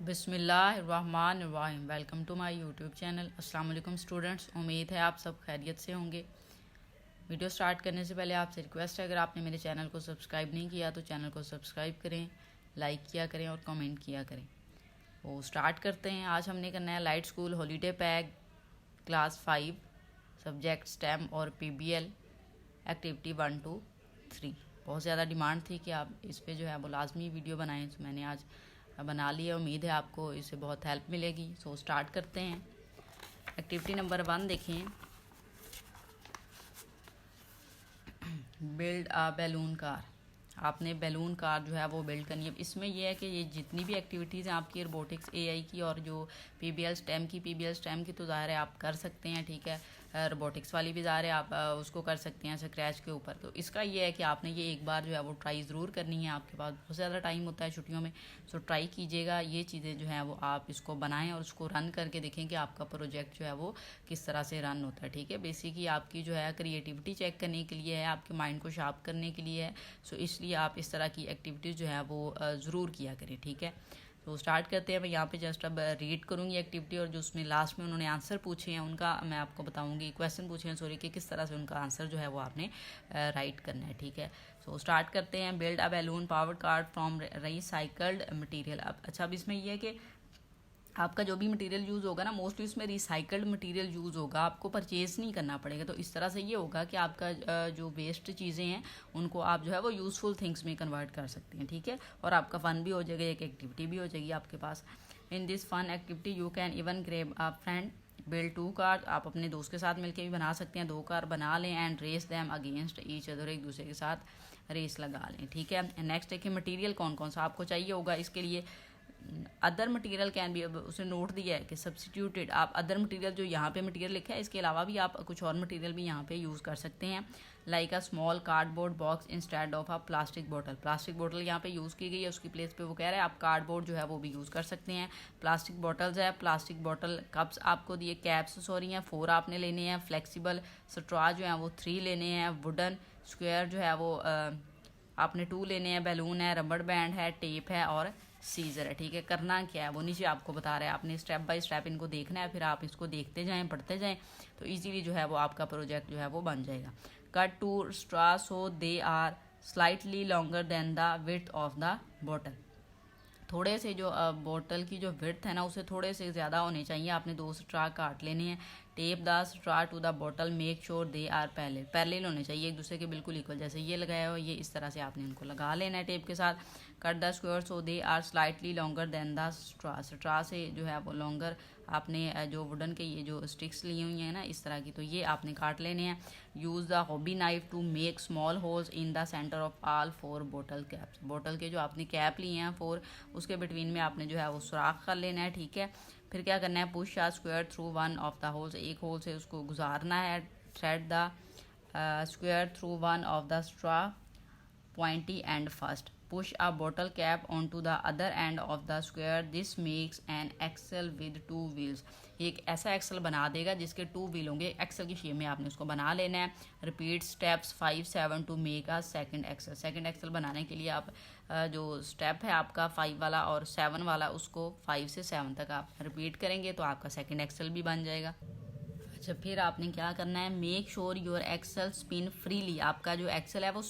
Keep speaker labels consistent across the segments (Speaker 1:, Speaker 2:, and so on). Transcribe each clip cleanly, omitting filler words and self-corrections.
Speaker 1: बिस्मिल्लाहिर्रहमानिर्रहीम। Welcome to my YouTube channel. अस्सलाम वालेकुम स्टूडेंट्स, उम्मीद है आप सब खैरियत से होंगे। वीडियो स्टार्ट करने से पहले आपसे रिक्वेस्ट है, अगर आपने मेरे चैनल को सब्सक्राइब नहीं किया तो चैनल को सब्सक्राइब करें, लाइक किया करें और कमेंट किया करें। वो स्टार्ट करते हैं। आज हमने करना है light school holiday pack class 5 subject stem और PBL एक्टिविटी 1 to 3। बहुत ज़्यादा डिमांड थी कि आप इस पे जो है वो लाजमी वीडियो बनाएं, तो मैंने आज बना ली है। उम्मीद है आपको इससे बहुत हेल्प मिलेगी। सो स्टार्ट करते हैं। एक्टिविटी नंबर 1 देखें, बिल्ड आ बैलून कार। आपने बैलून कार जो है वो बिल्ड करनी है। इसमें यह है कि ये जितनी भी एक्टिविटीज़ हैं आपकी रोबोटिक्स AI की और जो PBL स्टेम की तो ज़ाहिर है आप कर सकते हैं, ठीक है। रोबोटिक्स वाली भी ज़ाहिर है आप उसको कर सकते हैं स्क्रैच के ऊपर। तो इसका ये है कि आपने ये एक बार जो है वो ट्राई ज़रूर करनी है। आपके पास बहुत ज़्यादा टाइम होता है छुट्टियों में, सो ट्राई कीजिएगा। ये चीज़ें जो हैं वो आप इसको बनाएं और उसको रन करके देखें कि आपका प्रोजेक्ट जो है वो किस तरह से रन होता है, ठीक है। बेसिकली आपकी जो है क्रिएटिविटी चेक करने के लिए है, आपके माइंड को शार्प करने के लिए है। सो इसलिए आप इस तरह की एक्टिविटीज़ जो है वो ज़रूर किया करें, ठीक है। तो स्टार्ट करते हैं। मैं यहाँ पे जस्ट अब रीड करूँगी एक्टिविटी, और जो उसमें लास्ट में उन्होंने आंसर पूछे हैं उनका मैं आपको बताऊँगी, क्वेश्चन पूछे हैं सॉरी, कि किस तरह से उनका आंसर जो है वो आपने राइट करना है, ठीक है। सो स्टार्ट करते हैं। Build a balloon powered card from recycled material. अब अच्छा, अब इसमें यह है कि आपका जो भी मटेरियल यूज़ होगा ना, मोस्टली उसमें रिसाइकल्ड मटेरियल यूज़ होगा, आपको परचेज़ नहीं करना पड़ेगा। तो इस तरह से ये होगा कि आपका जो वेस्ट चीज़ें हैं उनको आप जो है वो यूज़फुल थिंग्स में कन्वर्ट कर सकते हैं, ठीक है। और आपका फ़न भी हो जाएगा, एक एक्टिविटी भी हो जाएगी आपके पास। In this fun activity you can even grab a friend build 2 car. आप अपने दोस्त के साथ मिलकर भी बना सकते हैं, 2 कार बना लें। And race them against each other, एक दूसरे के साथ रेस लगा लें, ठीक है। नेक्स्ट देखिए, मटेरियल कौन कौन सा आपको चाहिए होगा इसके लिए। अदर मटेरियल कैन बी, अब उसने नोट दिया है कि सब्सटीट्यूटेड। आप अदर मटेरियल, जो यहाँ पे मटेरियल लिखा है इसके अलावा भी आप कुछ और मटेरियल भी यहाँ पे यूज़ कर सकते हैं। Like a small cardboard box instead of a plastic बोतल। प्लास्टिक बोतल यहाँ पे यूज़ की गई है, उसकी प्लेस पे वो कह रहा है आप कार्डबोर्ड जो है वो भी यूज़ कर सकते हैं। प्लास्टिक बॉटल्स है, प्लास्टिक बॉटल कप्स आपको दिए, कैप्स सॉरी हैं 4 आपने लेने हैं। फ्लेक्सिबल स्ट्रॉ जो है वो 3 लेने हैं। वुडन स्क्वायर जो है वो आपने 2 लेने हैं। बैलून है, रबड़ बैंड है, टेप है और सीजर है, ठीक है। करना क्या है वो नीचे आपको बता रहा है, आपने स्टेप बाय स्टेप इनको देखना है, फिर आप इसको देखते जाएं, पढ़ते जाएं, तो इजीली जो है वो आपका प्रोजेक्ट जो है वो बन जाएगा। Cut 2 straw so they are slightly longer than the width of the bottle. थोड़े से जो बोतल की जो विड्थ है ना उसे थोड़े से ज़्यादा होने चाहिए। आपने 2 स्ट्रा काट लेने हैं। Tape the straw to the bottle, make sure they are parallel होने चाहिए एक दूसरे के बिल्कुल इक्वल। जैसे ये लगाया हो, ये इस तरह से आपने इनको लगा लेना है टेप के साथ। Cut the square so they are slightly longer than the straw. Straw से जो है वो लॉन्गर आपने जो वुडन के ये जो स्टिक्स ली हुई हैं ना इस तरह की, तो ये आपने काट लेने हैं। Use the hobby knife to make small holes in the centre of all 4 बोतल कैप्स। बोतल के जो आपने कैप लिए हैं 4, उसके बिटवीन में आपने जो है वो सुराख कर लेना है, ठीक है। फिर क्या करना है, push a square through one of the holes. एक होल से उसको गुजारना है। Thread the square through one of the straw pointy end first. Push a bottle cap onto the other end of the square. This makes an axle with 2 wheels. एक ऐसा axle बना देगा जिसके 2 व्हील होंगे। एक्सल की shape में आपने उसको बना लेना है। Repeat steps 5, 7 to make a second axle. Second axle बनाने के लिए आप जो स्टेप है आपका 5 वाला और 7 वाला, उसको 5 से 7 तक आप रिपीट करेंगे तो आपका सेकंड एक्सल भी बन जाएगा। अच्छा, फिर आपने क्या करना है, make sure your axle spin freely. आपका जो एक्सल है वो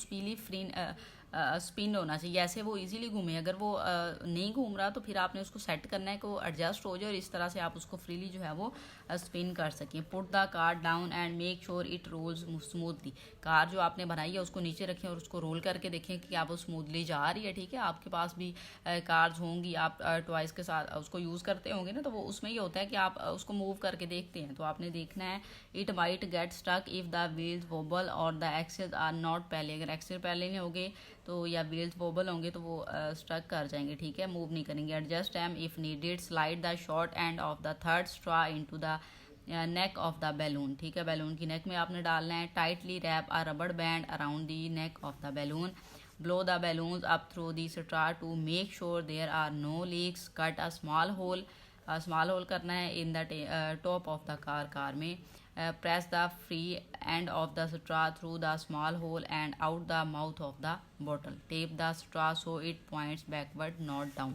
Speaker 1: स्पिन होना चाहिए, ऐसे वो इजीली घूमे। अगर वो नहीं घूम रहा तो फिर आपने उसको सेट करना है कि वो एडजस्ट हो जाए और इस तरह से आप उसको फ्रीली जो है वो स्पिन कर सकें। Put the car down and make sure it rolls smoothly. Car जो आपने बनाई है उसको नीचे रखें और उसको रोल करके देखें कि आप वो स्मूथली जा रही है, ठीक है। आपके पास भी कार्स होंगी, आप टॉयज़ के साथ उसको यूज़ करते होंगे ना, तो वो उसमें ये होता है कि आप उसको मूव करके देखते हैं, तो आपने देखना है। It might get stuck if the wheels wobble or the axes are not पहले। अगर एक्सेल पहले नहीं होंगे तो या व्हील्स वोबल होंगे तो वो स्टक कर जाएंगे, ठीक है, मूव नहीं करेंगे। Adjust M if needed, slide the short end of the third straw into the neck of the balloon, ठीक है। बैलून की नेक में आपने डालना है। Tightly wrap a rubber band around the neck of the balloon. Blow the balloons up through the straw to make sure there are no leaks. Cut a small hole, small hole करना है in the top of the car में। Press the free end of the straw through the small hole and out the mouth of the bottle. Tape the straw so it points backward, not down.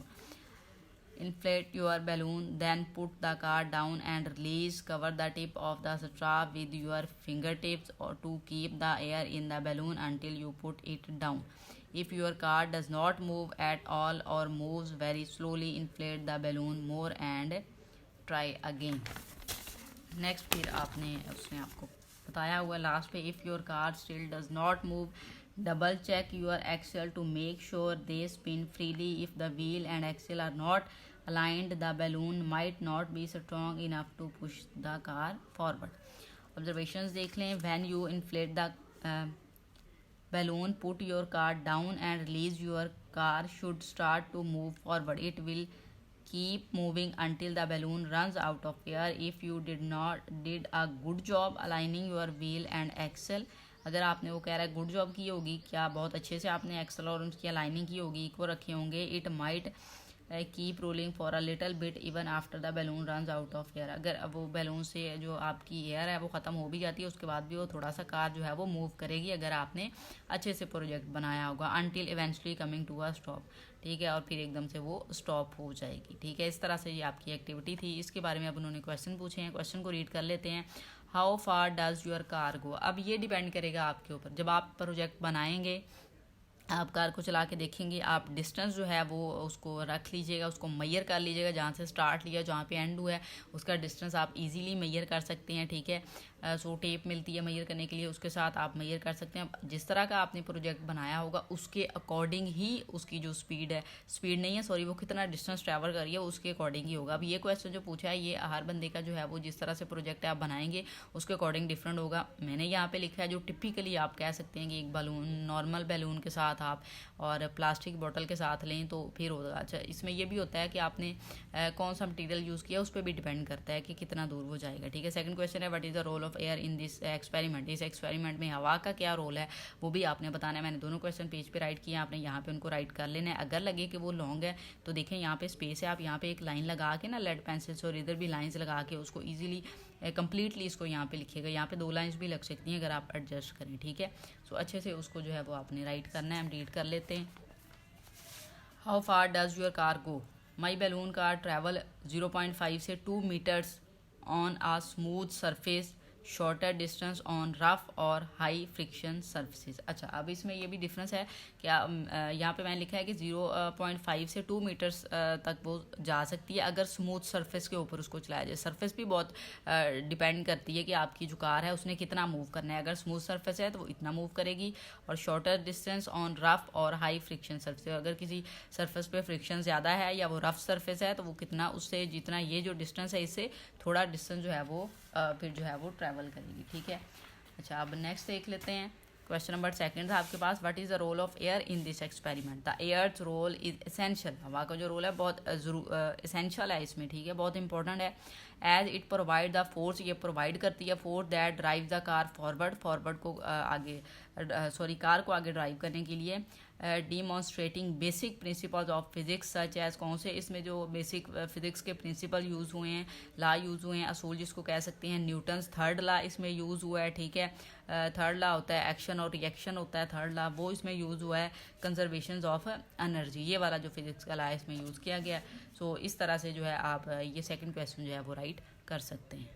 Speaker 1: inflate your balloon, then put the card down and release. Cover the tip of the strap with your fingertips or to keep the air in the balloon until you put it down. If your card does not move at all or moves very slowly, inflate the balloon more and try again. Next फिर आपने उसने आपको बताया हुआ last पे, if your car still does not move, double check your axle to make sure they spin freely. If the wheel and axle are not aligned, the balloon might not be strong enough to push the car forward. Observations देख लें. When you inflate the balloon, put your car down and release. Your car should start to move forward. It will keep moving until the balloon runs out of air. If you did a good job aligning your wheel and axle, अगर आपने, वो कह रहा है good job की होगी, क्या बहुत अच्छे से आपने एक्सल और उसकी अलाइनिंग की होगी, इक्वल रखे होंगे. It might keep rolling for a little bit even after the balloon runs out of air. अगर वो बैलून से जो आपकी एयर है वो ख़त्म हो भी जाती है, उसके बाद भी वो थोड़ा सा कार जो है वो मूव करेगी अगर आपने अच्छे से प्रोजेक्ट बनाया होगा. Until eventually coming to a stop. ठीक है, और फिर एकदम से वो स्टॉप हो जाएगी. ठीक है, इस तरह से ये आपकी एक्टिविटी थी. इसके बारे में अब उन्होंने क्वेश्चन पूछे हैं, क्वेश्चन को रीड कर लेते हैं. How far does your car गो. अब ये डिपेंड करेगा आपके ऊपर. जब आप प्रोजेक्ट बनाएंगे, आप कार को चला के देखेंगे, आप डिस्टेंस जो है वो उसको रख लीजिएगा, उसको मैयर कर लीजिएगा. जहाँ से स्टार्ट लिया, जहाँ पे एंड हुआ है, उसका डिस्टेंस आप इजीली मैयर कर सकते हैं. ठीक है, सो टेप मिलती है मैयर करने के लिए, उसके साथ आप मैयर कर सकते हैं. जिस तरह का आपने प्रोजेक्ट बनाया होगा उसके अकॉर्डिंग ही उसकी जो स्पीड नहीं है सॉरी, वो कितना डिस्टेंस ट्रैवल करिए है उसके अकॉर्डिंग ही होगा. अब ये क्वेश्चन जो पूछा है, ये हर बंदे का जो है वो जिस तरह से प्रोजेक्ट आप बनाएंगे उसके अकॉर्डिंग डिफरेंट होगा. मैंने यहाँ पे लिखा है जो टिपिकली आप कह सकते हैं कि एक बैलून, नॉर्मल बैलून के साथ आप और प्लास्टिक बॉटल के साथ लें तो फिर होगा. अच्छा, इसमें ये भी होता है कि आपने कौन सा मटेरियल यूज़ किया, उस पर भी डिपेंड करता है कि कितना दूर वो जाएगा. ठीक है, सेकंड क्वेश्चन है, what is the role of air in this experiment. इस एक्सपेरिमेंट में हवा का क्या रोल है वो भी आपने बताना है. मैंने दोनों क्वेश्चन पेज पे राइट किए, आपने यहाँ पे उनको राइट कर लेना है. अगर लगे कि वो लॉन्ग है तो देखें यहाँ पे स्पेस है, आप यहाँ पे एक लाइन लगा के ना लेड पेंसिल से और इधर भी लाइंस लगा के उसको ईजिली कंप्लीटली इसको यहाँ पे लिखिएगा. यहाँ पे 2 लाइंस भी लग सकती हैं अगर आप एडजस्ट करें. ठीक है, सो अच्छे से उसको जो है वो आपने राइट करना है. हम रीड कर लेते हैं. How far does your car go. My balloon car travel 0.5 से 2 metres on a smooth surface, shorter distance on rough or high friction surfaces. अच्छा, अब इसमें ये भी डिफरेंस है कि यहाँ पे मैंने लिखा है कि 0.5 से 2 मीटर्स तक वो जा सकती है अगर स्मूथ सरफेस के ऊपर उसको चलाया जाए. सरफेस भी बहुत डिपेंड करती है कि आपकी जो कार है उसने कितना मूव करना है. अगर स्मूथ सरफेस है तो वो इतना मूव करेगी, और shorter distance on rough or high friction surface, अगर किसी सरफेस पे फ्रिक्शन ज़्यादा है या वो रफ सरफेस है तो वो कितना, उससे जितना ये जो डिस्टेंस है इससे थोड़ा डिस्टेंस जो है वो फिर जो है वो ट्रैवल करेगी. ठीक है, अच्छा अब नेक्स्ट देख लेते हैं. क्वेश्चन नंबर 2 था आपके पास, what is the role of air in this experiment. The air's role is essential. हवा का जो रोल है बहुत एसेंशियल है इसमें. ठीक है, बहुत इंपॉर्टेंट है. As it provide the force, ये प्रोवाइड करती है force that drive the car forward को आगे कार को आगे ड्राइव करने के लिए. Demonstrating basic principles of physics such as, कौन से इसमें जो बेसिक फिजिक्स के प्रिंसिपल यूज़ हुए हैं, ला यूज़ हुए हैं, असूल जिसको कह सकते हैं. न्यूटन्स थर्ड ला इसमें यूज़ हुआ है. ठीक है, थर्ड ला होता है एक्शन और रिएक्शन होता है थर्ड ला, वो इसमें यूज़ हुआ है. कंजर्वेशन ऑफ एनर्जी, ये वाला जो फिजिक्स का ला है इसमें यूज़ किया गया. सो इस तरह से जो है आप ये सेकंड क्वेश्चन जो है वो राइट कर सकते हैं.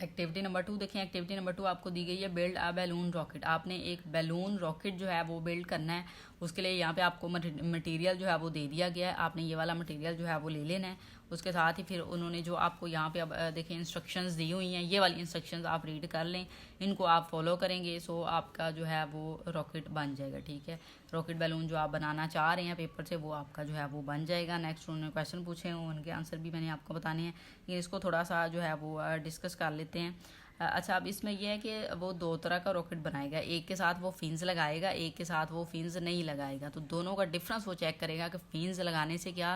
Speaker 1: एक्टिविटी नंबर 2 देखें. एक्टिविटी नंबर 2 आपको दी गई है, बिल्ड अ बैलून रॉकेट. आपने एक बैलून रॉकेट जो है वो बिल्ड करना है. उसके लिए यहाँ पे आपको मटेरियल जो है वो दे दिया गया है, आपने ये वाला मटेरियल जो है वो ले लेना है. उसके साथ ही फिर उन्होंने जो आपको यहाँ पे अब देखें इंस्ट्रक्शंस दी हुई हैं, ये वाली इंस्ट्रक्शंस आप रीड कर लें, इनको आप फॉलो करेंगे सो आपका जो है वो रॉकेट बन जाएगा. ठीक है, रॉकेट बैलून जो आप बनाना चाह रहे हैं पेपर से वो आपका जो है वो बन जाएगा. नेक्स्ट उन्होंने क्वेश्चन पूछे हैं, उनके आंसर भी मैंने आपको बताने हैं. ये इसको थोड़ा सा जो है वो डिस्कस कर लेते हैं. अच्छा, अब इसमें यह है कि वो 2 तरह का रॉकेट बनाएगा. एक के साथ वो फिन्स लगाएगा, एक के साथ वो फिन्स नहीं लगाएगा. तो दोनों का डिफरेंस वो चेक करेगा कि फिन्स लगाने से क्या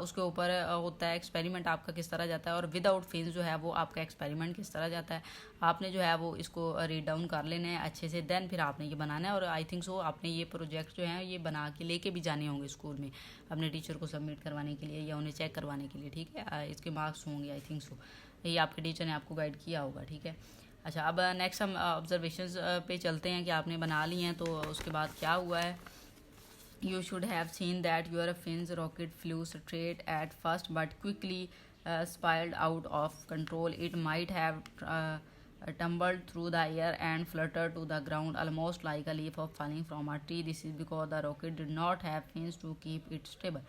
Speaker 1: उसके ऊपर होता है, एक्सपेरिमेंट आपका किस तरह जाता है, और विदाउट फिन्स जो है वो आपका एक्सपेरिमेंट किस तरह जाता है. आपने जो है वो इसको रीड डाउन कर लेना है अच्छे से, देन फिर आपने ये बनाना है. और आई थिंक सो आपने ये प्रोजेक्ट जो है ये बना के लेके भी जाने होंगे स्कूल में अपने टीचर को सबमिट करवाने के लिए या उन्हें चेक करवाने के लिए. ठीक है, इसके मार्क्स होंगे आई थिंक सो, ये आपके टीचर ने आपको गाइड किया होगा. ठीक है, अच्छा अब नेक्स्ट हम ऑब्जर्वेशंस पे चलते हैं कि आपने बना ली हैं तो उसके बाद क्या हुआ है. You should have seen that your Finn's rocket flew straight at first but quickly spiraled out of control. It might have tumbled through the air and fluttered to the ground almost like a leaf of falling from a tree. This is because the rocket did not have fins to keep it stable.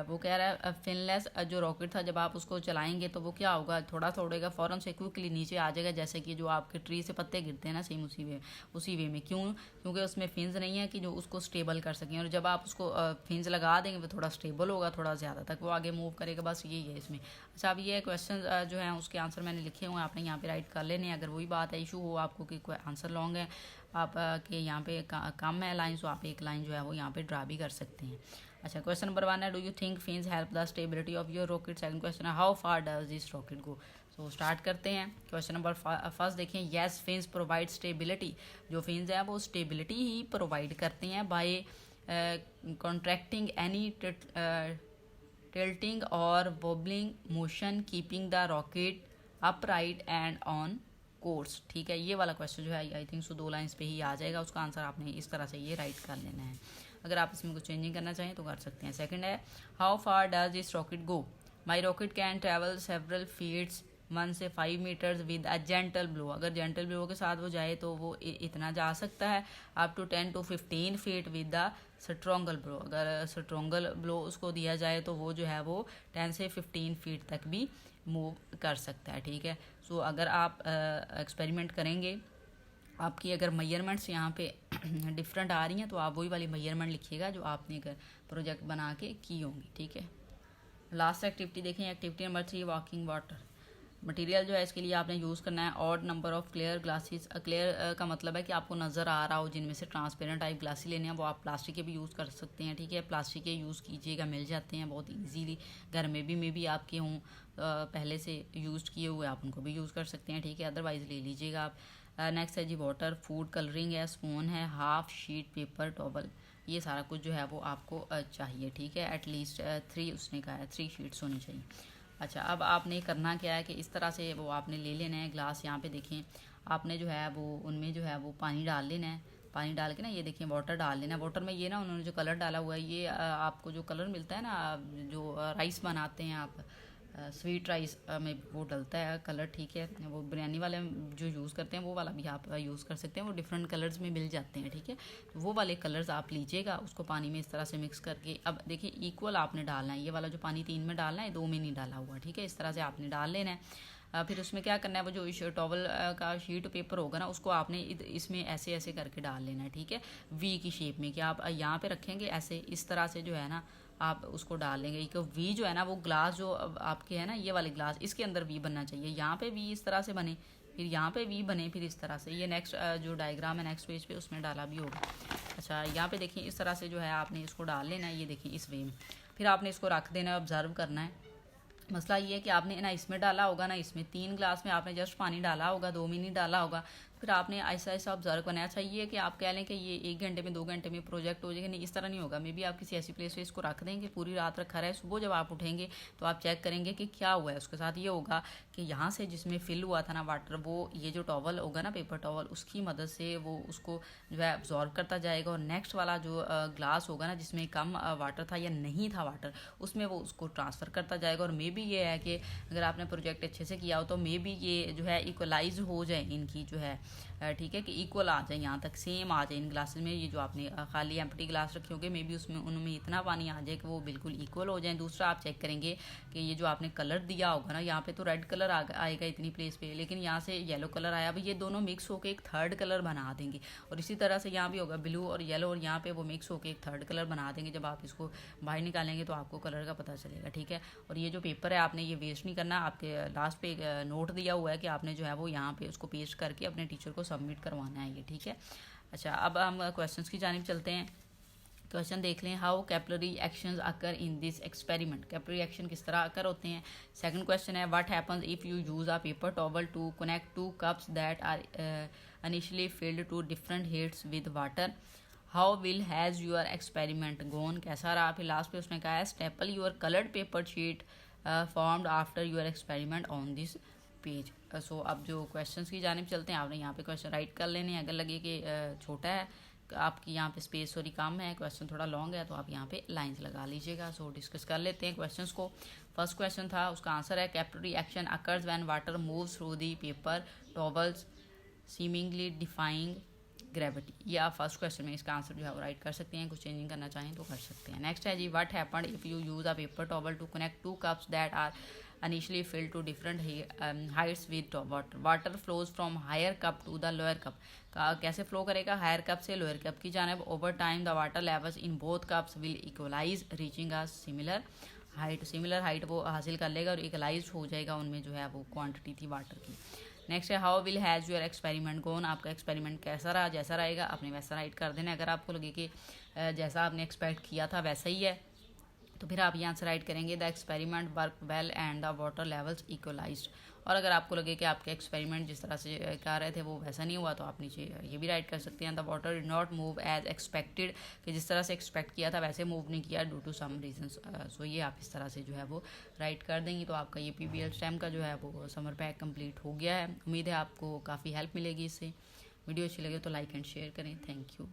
Speaker 1: वो कह रहा है फिनलेस जो rocket था जब आप उसको चलाएंगे तो वो क्या होगा, थोड़ा सा उड़ेगा, फ़ौरन से क्विकली नीचे आ जाएगा, जैसे कि जो आपके ट्री से पत्ते गिरते हैं ना, सेम उसी वे में। क्यों? क्योंकि उसमें फिन्स नहीं है कि जो उसको स्टेबल कर सकें, और जब आप उसको फिन्स लगा देंगे वो थोड़ा स्टेबल होगा, थोड़ा ज़्यादा तक वो आगे मूव करेगा। बस यही है इसमें। अच्छा, अब ये क्वेश्चन जो है उसके आंसर मैंने लिखे हुए हैं, आपने यहाँ पे राइट कर लेने हैं। अगर वही बात है, इशू हो आपको कि कोई आंसर लॉन्ग है, आप के यहाँ पे कम है लाइन, तो आप एक लाइन जो है वो यहाँ पे ड्रा भी कर सकते हैं। अच्छा, क्वेश्चन नंबर 1 है, do you think fins help the stability of your rocket. Second question है, how far does this rocket go. So start करते हैं। क्वेश्चन नंबर फर्स्ट देखें, येस फिन्स प्रोवाइड स्टेबिलिटी। जो फिन्स हैं वो स्टेबिलिटी ही provide करते हैं बाय कॉन्ट्रैक्टिंग एनी टिल्टिंग और wobbling motion, keeping the rocket upright and on course. ठीक है, ये वाला क्वेश्चन जो है आई थिंक सो 2 लाइन्स पे ही आ जाएगा, उसका आंसर आपने इस तरह से ये राइट कर लेना है। अगर आप इसमें कुछ चेंजिंग करना चाहें तो कर सकते हैं। सेकंड है, how far does this rocket go. My rocket can travel several feets 1 से 5 metres with a gentle blow. अगर जेंटल ब्लो के साथ वो जाए तो वो इतना जा सकता है, up to 10 to 15 feet with the stronger blow. अगर स्ट्रोंगल ब्लो उसको दिया जाए तो वो जो है वो 10 से 15 फीट तक भी मूव कर सकता है। ठीक है, सो अगर आप एक्सपेरिमेंट करेंगे, आपकी अगर मेजरमेंट्स यहाँ पे डिफरेंट आ रही हैं तो आप वही वाली मेजरमेंट लिखिएगा जो आपने अगर प्रोजेक्ट बना के की होंगी। ठीक है, लास्ट एक्टिविटी देखें, activity number 3, walking water. Material जो है इसके लिए आपने यूज़ करना है odd number of clear glasses. Clear का मतलब है कि आपको नज़र आ रहा हो, जिनमें से ट्रांसपेरेंट टाइप ग्लासेस लेने हैं वो आप प्लास्टिक के भी यूज़ कर सकते हैं। ठीक है, प्लास्टिक के यूज़ कीजिएगा, मिल जाते हैं बहुत इजीली, घर में भी आपके हों पहले से यूज़ किए हुए, आप उनको भी यूज़ कर सकते हैं। ठीक है, अदरवाइज़ ले लीजिएगा आप। नेक्स्ट है जी वाटर, फूड कलरिंग है, स्पून है, हाफ शीट पेपर, टॉवल, ये सारा कुछ जो है वो आपको चाहिए। ठीक है, एटलीस्ट 3 उसने कहा है 3 शीट्स होनी चाहिए। अच्छा, अब आपने करना क्या है कि इस तरह से वो आपने ले लेना है ग्लास। यहाँ पे देखें, आपने जो है वो उनमें जो है वो पानी डाल लेना है। पानी डाल के ना ये देखें वाटर डाल लेना है। वाटर में ये ना उन्होंने जो कलर डाला हुआ है, ये आपको जो कलर मिलता है ना, जो राइस बनाते हैं आप, स्वीट राइस में वो डलता है कलर। ठीक है, वो बिरयानी वाले जो यूज़ करते हैं वो वाला भी आप यूज़ कर सकते हैं, वो डिफरेंट कलर्स में मिल जाते हैं। ठीक है, तो वो वाले कलर्स आप लीजिएगा, उसको पानी में इस तरह से मिक्स करके, अब देखिए इक्वल आपने डालना है, ये वाला जो पानी 3 में डालना है, 2 में नहीं डाला हुआ। ठीक है, इस तरह से आपने डाल लेना है। फिर उसमें क्या करना है, वो जो टॉवल का शीट पेपर होगा ना, उसको आपने इसमें ऐसे ऐसे करके डाल लेना है। ठीक है, वी की शेप में, कि आप यहाँ पे रखेंगे ऐसे, इस तरह से जो है ना आप उसको डाल लेंगे। एक वी जो है ना, वो ग्लास जो आपके है ना, ये वाले ग्लास, इसके अंदर वी बनना चाहिए। यहाँ पे वी इस तरह से बने, फिर यहाँ पे वी बने, फिर इस तरह से। ये नेक्स्ट जो डायग्राम है नेक्स्ट पेज पे उसमें डाला भी होगा। अच्छा, यहाँ पे देखिए इस तरह से जो है आपने इसको डाल लेना है, ये देखिए इस वे में। फिर आपने इसको रख देना है, ऑब्जर्व करना है। मसला ये है कि आपने ना इसमें डाला होगा ना इसमें, 3 ग्लास में आपने जस्ट पानी डाला होगा, 2 में नहीं डाला होगा। फिर आपने ऐसा ऐसा ऑब्जर्व करना है। अच्छा, ये कि आप कह लें कि ये 1 घंटे में 2 घंटे में प्रोजेक्ट हो जाएगा, नहीं, इस तरह नहीं होगा। मे बी आप किसी ऐसी प्लेस पे इसको रख देंगे, पूरी रात रखा रहे, सुबह जब आप उठेंगे तो आप चेक करेंगे कि क्या हुआ है। उसके साथ ये होगा कि यहाँ से जिसमें फिल हुआ था ना वाटर, वो ये जो टॉवल होगा ना, पेपर टॉवल, उसकी मदद से वो उसको जो है अब्जॉर्व करता जाएगा, और नेक्स्ट वाला जो ग्लास होगा ना जिसमें कम वाटर था या नहीं था वाटर, उसमें वो उसको ट्रांसफ़र करता जाएगा। और मे बी ये है कि अगर आपने प्रोजेक्ट अच्छे से किया हो तो मे बी ये जो है इक्वलाइज हो जाए इनकी जो है, ठीक है, कि इक्वल आ जाए, यहाँ तक सेम आ जाए इन ग्लासेस में। ये जो आपने खाली एम्प्टी ग्लास रखे होंगे, मे बी उसमें उनमें इतना पानी आ जाए कि वो बिल्कुल इक्वल हो जाए। दूसरा आप चेक करेंगे कि ये जो आपने कलर दिया होगा ना, यहाँ पे तो रेड कलर आएगा इतनी प्लेस पे, लेकिन यहाँ से येलो कलर आया, अब ये दोनों मिक्स होकर एक थर्ड कलर बना देंगे। और इसी तरह से यहाँ भी होगा ब्लू और येलो, और यहाँ पे वो मिक्स होकर एक थर्ड कलर बना देंगे। जब आप इसको बाहर निकालेंगे तो आपको कलर का पता चलेगा। ठीक है, और ये जो पेपर है आपने ये वेस्ट नहीं करना। आपके लास्ट पे एक नोट दिया हुआ है कि आपने जो है वो यहाँ पे उसको पेस्ट करके अपने टीचर को सबमिट करवाना है ये। ठीक है, अच्छा, अब हम क्वेश्चंस की जानिब चलते हैं। क्वेश्चन देख लें, how capillary actions occur in this experiment. Capillary action किस तरह अकर होते हैं। सेकंड क्वेश्चन है, what happens if you use a paper towel to connect 2 cups that are initially filled to different heads with water. How will has your experiment gone, कैसा रहा। फिर last पे उसने कहा है, staple your coloured paper sheet formed after your experiment on this page. So अब जो questions की जानिब चलते हैं, आपने यहाँ पे क्वेश्चन राइट कर लेने हैं। अगर लगे कि छोटा है आपकी यहाँ पे स्पेस थोड़ी कम है, क्वेश्चन थोड़ा लॉन्ग है, तो आप यहाँ पे लाइंस लगा लीजिएगा। सो डिस्कस कर लेते हैं क्वेश्चंस को। फर्स्ट क्वेश्चन था, उसका आंसर है capillary action occurs when water moves through the paper towels seemingly defying gravity. ये आप फर्स्ट क्वेश्चन में इसका आंसर जो है वो राइट कर सकते हैं, कुछ चेंजिंग करना चाहें तो कर सकते हैं। नेक्स्ट है जी, what happened if you use a paper towel to connect two cups that are initially filled to different heights with water. Water flows from higher cup to the lower cup. कैसे flow करेगा, higher cup से lower cup की जानब। Over time the water levels in both cups will equalise reaching a similar height वो हासिल कर लेगा और इक्वलाइज हो जाएगा उनमें जो है वो क्वांटिटी थी वाटर की। नेक्स्ट है, how will has your experiment gone. आपका एक्सपेरिमेंट कैसा रहा, जैसा रहेगा आपने वैसा राइट कर देना। अगर आपको लगे कि जैसा आपने एक्सपेक्ट किया था वैसा ही है तो फिर आप यहाँ से राइट करेंगे the experiment work well and the water levels equalised. और अगर आपको लगे कि आपके एक्सपेरिमेंट जिस तरह से कर रहे थे वो वैसा नहीं हुआ तो आप नीचे ये भी राइट कर सकते हैं the water did not move as expected, कि जिस तरह से एक्सपेक्ट किया था वैसे मूव नहीं किया ड्यू टू सम रीजंस। सो ये आप इस तरह से जो है वो राइट कर देंगे तो आपका ये PBL स्टेम का जो है वो समर पैक कंप्लीट हो गया है। उम्मीद है आपको काफ़ी हेल्प मिलेगी इससे। वीडियो अच्छी लगे तो लाइक एंड शेयर करें। Thank you.